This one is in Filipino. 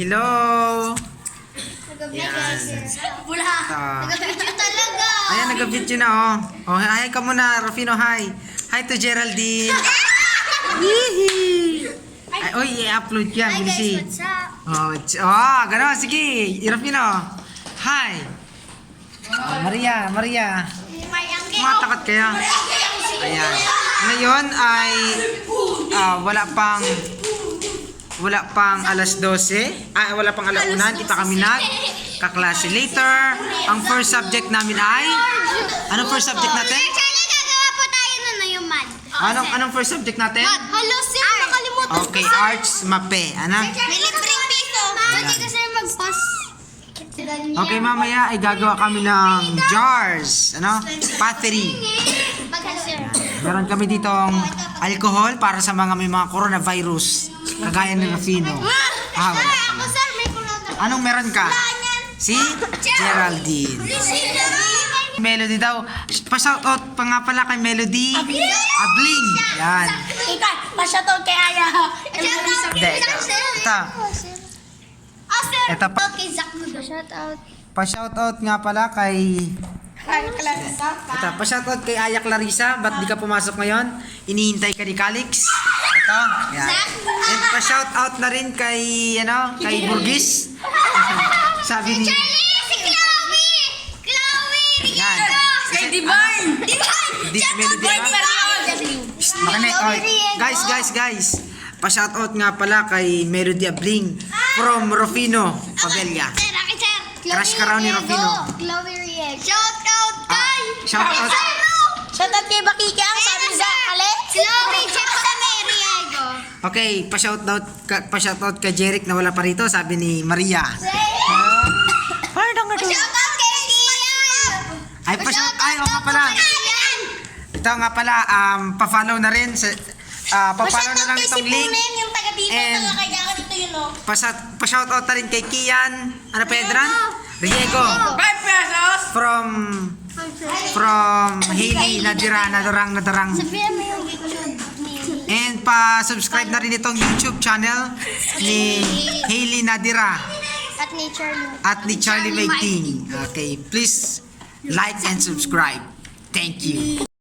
Hello! Yan. Wala. Nag-video talaga. Ayan, nag-video na oh. Oh, hi ka muna, Rufino, hi. Hi to Geraldine. Hihi. Ay, oy, i-upload yan. Hi Bilisi. guys, what's up? Oh, gano'n, sige. Rufino. Hi. Oh, Maria. Matakot kaya. Ayan. Ngayon ay wala pang alas 12. Wala pang alaunan. Di pa kami kaklase. Later, ang first subject namin ay... Anong first subject natin? Actually, gagawa po tayo na yung math. Anong first subject natin? Hello, sir. Nakalimutan ko, Okay, sir. arts, mape. Ano? May libreng piso. Pwede ka, sir, mag-pass. Okay, mamaya ay gagawa kami ng jars. Ano? Pottery. Sir. Meron kami ditong alcohol para sa mga may mga coronavirus. Kagaya ni Rufino. Wala. Ako, sir, may corona. Anong meron ka? Si Geraldine. Melody daw. Pa-shoutout pa nga pala kay Melody. Abling. Yan. Ika, pa-shoutout kay Aya. Hindi. Ito. Oh, sir. Ito pa. Kay Zach mo daw. Shoutout. Pa-shoutout nga pala kay... Ito. Pa-shoutout kay Aya Clarissa. Ba't di ka pumasok ngayon? Inihintay ka ni Calix. Ito. Yan. And pa-shoutout na rin kay... Kay Burgis. Sabi ni... Si Chloe! Chloe! Yan. Kay Divine! Di Melody ba? Makinig. Okay. Guys. Pa-shoutout nga pala kay Melody Abling from Rufino, Pabella. Sir, akin, sir. Crush ka raw ni Rufino. Chloe Riego. Shoutout kay! Shoutout. Shoutout kay Bakiki ang sabi sa kale. Chloe, shoutout sa May Riego. Okay, pa-shoutout kay Jeric na wala pa rito, sabi ni Maria. Shoutout kay Kian. Ay, oo nga pala. Ito nga pala, pa-follow na rin. Pa-follow na lang itong link. Yung taga dito, And- taga kaya ka dito yun, no? Pa-shoutout na rin kay Kian. Ano pa Edran? Riego. 5 pesos! From Hailey Nadarang. Sabihan mo yung And pa-subscribe na rin itong YouTube channel ni Hailey Nadira at ni Charlie. at ni Charlie Maiting. Okay, please like and subscribe. Thank you.